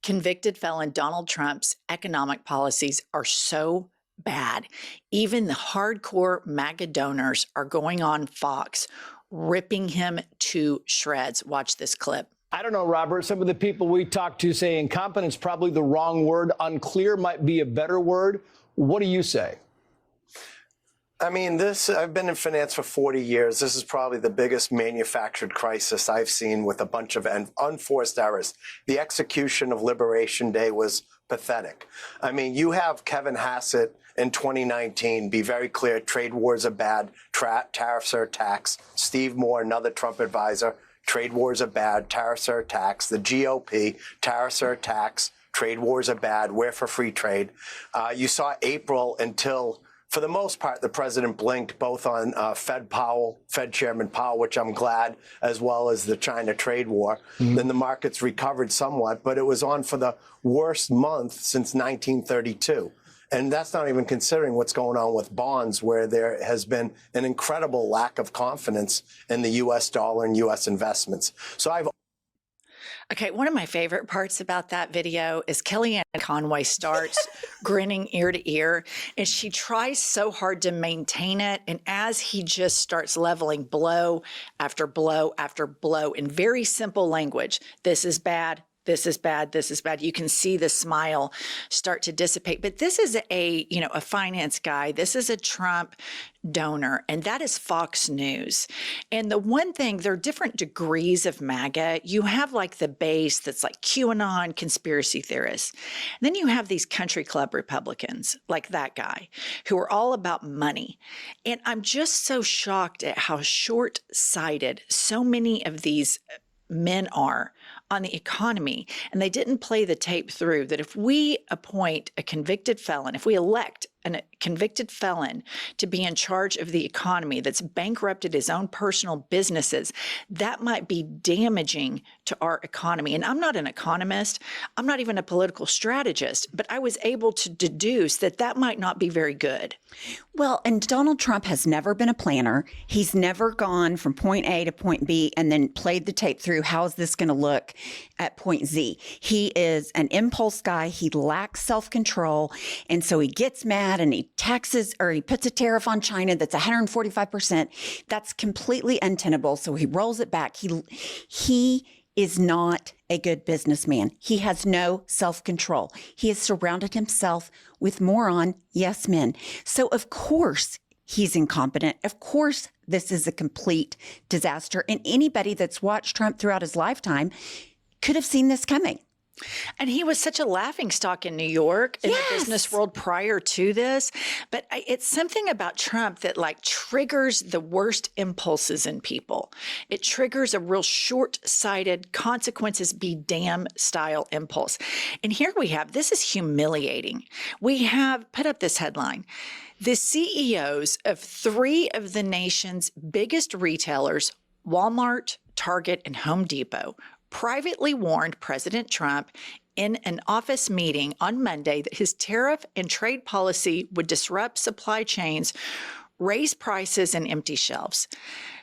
Convicted felon Donald Trump's economic policies are so bad. Even the hardcore MAGA donors are going on Fox, ripping him to shreds. Watch this clip. I don't know, Robert. Some of the people we talked to say incompetence is probably the wrong word. Unclear might be a better word. What do you say? I mean, I've been in finance for 40 years. This is probably the biggest manufactured crisis I've seen with a bunch of unforced errors. The execution of Liberation Day was pathetic. I mean, you have Kevin Hassett in 2019 be very clear, trade wars are bad, tariffs are a tax. Steve Moore, another Trump advisor, trade wars are bad, tariffs are a tax. The GOP, tariffs are a tax, trade wars are bad, we're for free trade. You saw April until, for the most part, the president blinked both on Fed Chairman Powell, which I'm glad, as well as the China trade war. Then the markets recovered somewhat, but it was on for the worst month since 1932. And that's not even considering what's going on with bonds, where there has been an incredible lack of confidence in the U.S. dollar and U.S. investments. So Okay, one of my favorite parts about that video is Kellyanne Conway starts grinning ear to ear, and she tries so hard to maintain it. And as he just starts leveling blow after blow after blow in very simple language, this is bad. This is bad. This is bad. You can see the smile start to dissipate. But this is a finance guy. This is a Trump donor, and that is Fox News. And the one thing, there are different degrees of MAGA. You have like the base that's like QAnon conspiracy theorists. And then you have these country club Republicans like that guy who are all about money. And I'm just so shocked at how short-sighted so many of these men are on the economy. And they didn't play the tape through that if we appoint a convicted felon, if we elect a convicted felon to be in charge of the economy that's bankrupted his own personal businesses, that might be damaging to our economy. And I'm not an economist. I'm not even a political strategist, but I was able to deduce that that might not be very good. Well, and Donald Trump has never been a planner. He's never gone from point A to point B and then played the tape through. How is this going to look at point Z? He is an impulse guy. He lacks self-control. And so he gets mad and he taxes, or he puts a tariff on China that's 145%. That's completely untenable. So he rolls it back. He is not a good businessman. He has no self-control. He has surrounded himself with moron yes men. So of course he's incompetent. Of course this is a complete disaster. And anybody that's watched Trump throughout his lifetime could have seen this coming. And he was such a laughingstock in New York in the business world prior to this. But it's something about Trump that like triggers the worst impulses in people. It triggers a real short-sighted, consequences be damn style impulse. And here we have, this is humiliating. We have put up this headline. The CEOs of 3 of the nation's biggest retailers, Walmart, Target, and Home Depot, privately warned President Trump in an office meeting on Monday that his tariff and trade policy would disrupt supply chains, raise prices, and empty shelves.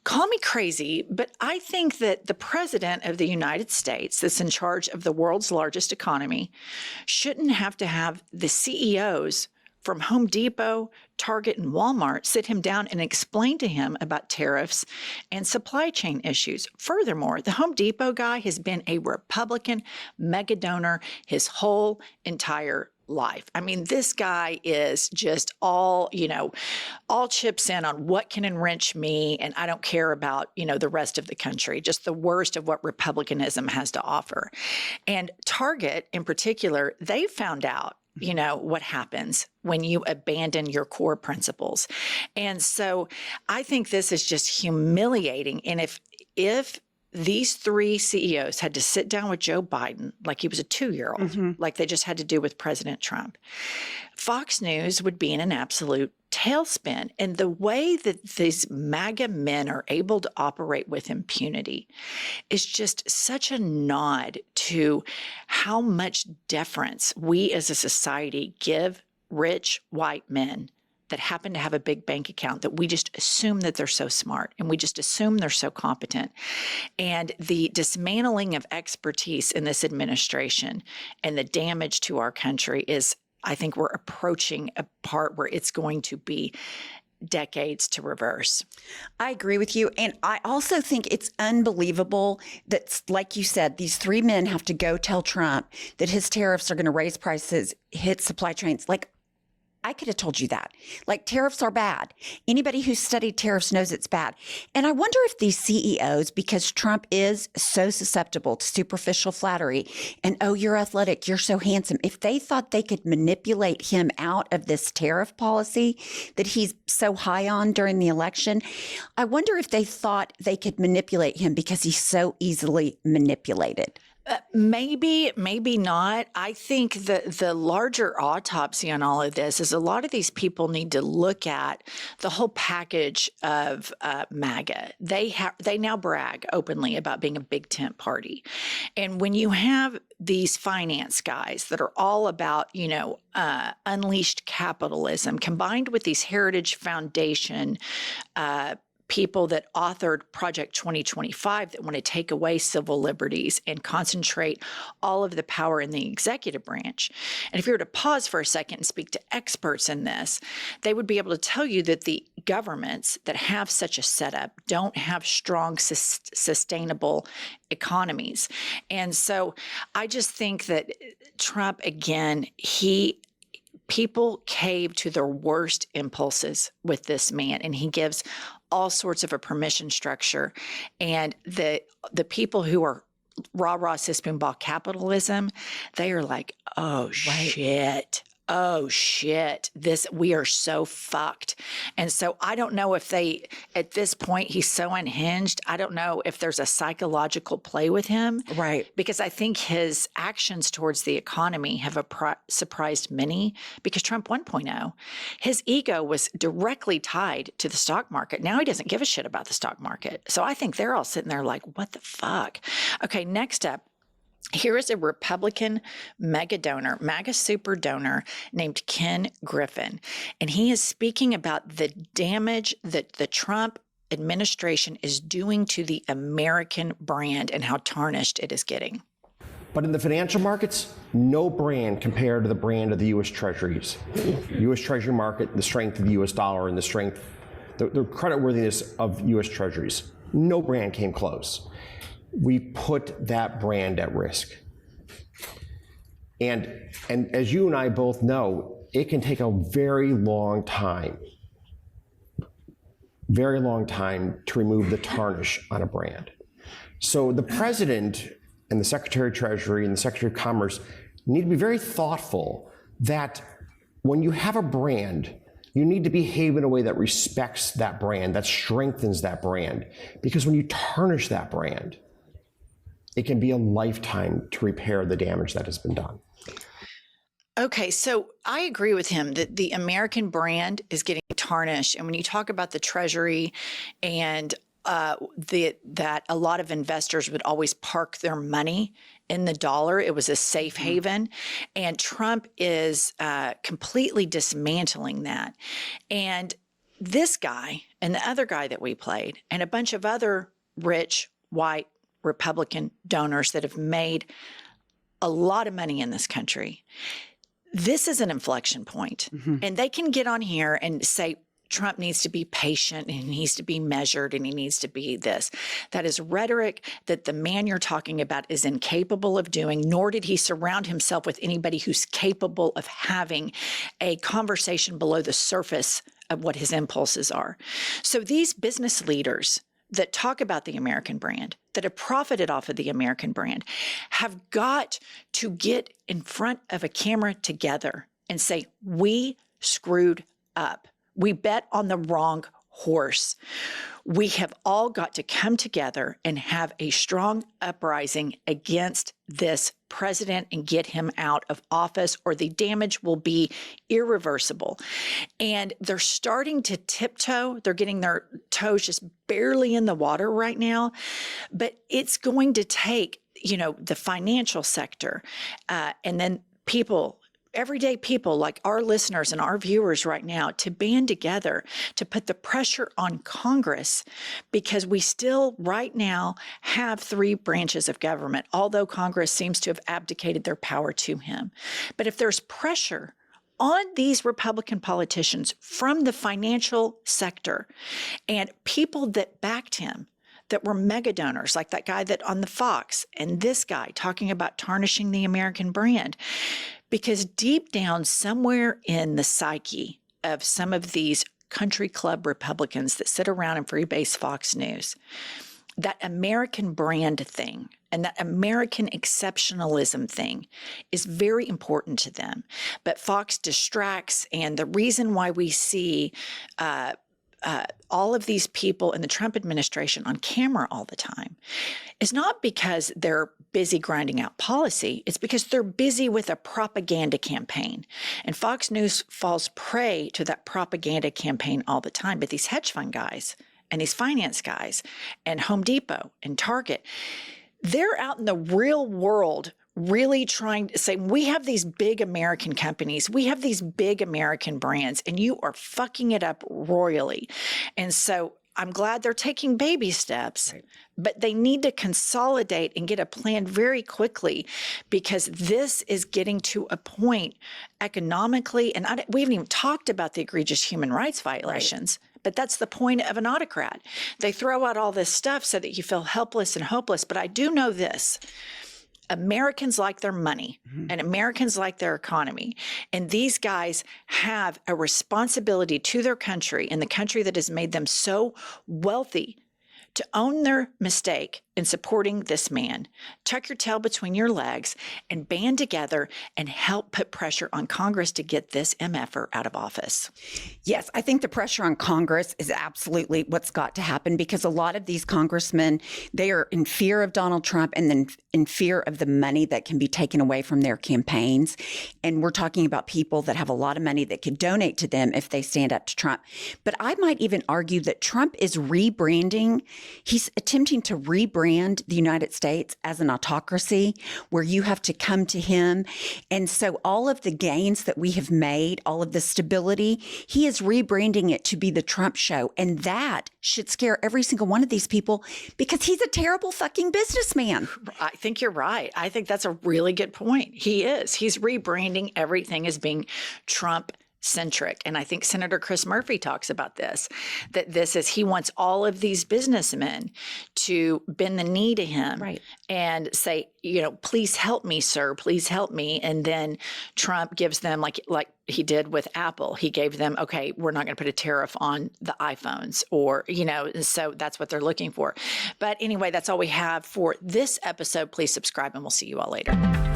Call me crazy, but I think that the president of the United States that's in charge of the world's largest economy shouldn't have to have the CEOs from Home Depot, Target, and Walmart sit him down and explain to him about tariffs and supply chain issues. Furthermore, the Home Depot guy has been a Republican mega donor his whole entire life. I mean, this guy is just all chips in on what can enrich me, and I don't care about, the rest of the country, just the worst of what Republicanism has to offer. And Target in particular, they found out what happens when you abandon your core principles. And so I think this is just humiliating. And if these 3 CEOs had to sit down with Joe Biden like he was a 2-year-old, like they just had to do with President Trump, Fox News would be in an absolute tailspin. And the way that these MAGA men are able to operate with impunity is just such a nod to how much deference we as a society give rich white men that happen to have a big bank account that we just assume that they're so smart and we just assume they're so competent. And the dismantling of expertise in this administration and the damage to our country is, I think we're approaching a part where it's going to be decades to reverse. I agree with you. And I also think it's unbelievable that, like you said, these three men have to go tell Trump that his tariffs are going to raise prices, hit supply chains. Like, I could have told you that. Like, tariffs are bad. Anybody who's studied tariffs knows it's bad. And I wonder if these CEOs, because Trump is so susceptible to superficial flattery and, oh, you're athletic, you're so handsome, if they thought they could manipulate him out of this tariff policy that he's so high on during the election, I wonder if they thought they could manipulate him because he's so easily manipulated. Maybe, maybe not. I think the larger autopsy on all of this is a lot of these people need to look at the whole package of MAGA. They now brag openly about being a big tent party. And when you have these finance guys that are all about, unleashed capitalism combined with these Heritage Foundation people that authored Project 2025 that want to take away civil liberties and concentrate all of the power in the executive branch. And if you were to pause for a second and speak to experts in this, they would be able to tell you that the governments that have such a setup don't have strong, sustainable economies. And so I just think that Trump, again, people cave to their worst impulses with this man, and he gives all sorts of a permission structure. And the people who are rah-rah sis-boom-bah capitalism, they are like, oh, shit. Oh, shit. We are so fucked. And so I don't know if at this point, he's so unhinged. I don't know if there's a psychological play with him. Right. Because I think his actions towards the economy have surprised many, because Trump 1.0, his ego was directly tied to the stock market. Now he doesn't give a shit about the stock market. So I think they're all sitting there like, what the fuck? Okay, next up. Here is a Republican MAGA super donor named Ken Griffin, and he is speaking about the damage that the Trump administration is doing to the American brand and how tarnished it is getting. But in the financial markets, no brand compared to the brand of the U.S. Treasuries. U.S. Treasury market, the strength of the U.S. dollar, and the creditworthiness of U.S. Treasuries. No brand came close. We put that brand at risk. And as you and I both know, it can take a very long time to remove the tarnish on a brand. So the president and the Secretary of Treasury and the Secretary of Commerce need to be very thoughtful that when you have a brand, you need to behave in a way that respects that brand, that strengthens that brand. Because when you tarnish that brand, it can be a lifetime to repair the damage that has been done. Okay, so I agree with him that the American brand is getting tarnished. And when you talk about the Treasury and that a lot of investors would always park their money in the dollar, it was a safe haven. And Trump is completely dismantling that. And this guy and the other guy that we played and a bunch of other rich, white, Republican donors that have made a lot of money in this country. This is an inflection point. And they can get on here and say Trump needs to be patient and he needs to be measured and he needs to be this. That is rhetoric that the man you're talking about is incapable of doing, nor did he surround himself with anybody who's capable of having a conversation below the surface of what his impulses are. So these business leaders that talk about the American brand, that have profited off of the American brand, have got to get in front of a camera together and say, we screwed up. We bet on the wrong horse. We have all got to come together and have a strong uprising against this president and get him out of office, or the damage will be irreversible. And they're starting to tiptoe. They're getting their toes just barely in the water right now. But it's going to take, the financial sector and then people everyday people like our listeners and our viewers right now to band together to put the pressure on Congress, because we still right now have 3 branches of government, although Congress seems to have abdicated their power to him. But if there's pressure on these Republican politicians from the financial sector and people that backed him, that were mega donors, like that guy that on the Fox and this guy talking about tarnishing the American brand, because deep down somewhere in the psyche of some of these country club Republicans that sit around and freebase Fox News, that American brand thing and that American exceptionalism thing is very important to them. But Fox distracts, and the reason why we see all of these people in the Trump administration on camera all the time is not because they're busy grinding out policy. It's because they're busy with a propaganda campaign. And Fox News falls prey to that propaganda campaign all the time. But these hedge fund guys and these finance guys and Home Depot and Target, they're out in the real world really trying to say, we have these big American companies, we have these big American brands, and you are fucking it up royally. And so I'm glad they're taking baby steps, but they need to consolidate and get a plan very quickly, because this is getting to a point economically, and we haven't even talked about the egregious human rights violations. Right. But that's the point of an autocrat. They throw out all this stuff so that you feel helpless and hopeless. But I do know this. Americans like their money, and Americans like their economy. And these guys have a responsibility to their country and the country that has made them so wealthy to own their mistake in supporting this man, tuck your tail between your legs, and band together and help put pressure on Congress to get this MFer out of office. Yes, I think the pressure on Congress is absolutely what's got to happen, because a lot of these congressmen, they are in fear of Donald Trump and then in fear of the money that can be taken away from their campaigns. And we're talking about people that have a lot of money that could donate to them if they stand up to Trump. But I might even argue that Trump is rebranding. He's attempting to rebrand the United States as an autocracy where you have to come to him. And so all of the gains that we have made, all of the stability, he is rebranding it to be the Trump show. And that should scare every single one of these people, because he's a terrible fucking businessman. I think you're right. I think that's a really good point. He is. He's rebranding everything as being Trump centric. And I think Senator Chris Murphy talks about this, that this is, he wants all of these businessmen to bend the knee to him, right, and say, you know, please help me, sir, please help me. And then Trump gives them, like he did with Apple, he gave them, okay, we're not going to put a tariff on the iPhones, or, you know, so that's what they're looking for. But anyway, that's all we have for this episode. Please subscribe, and we'll see you all later.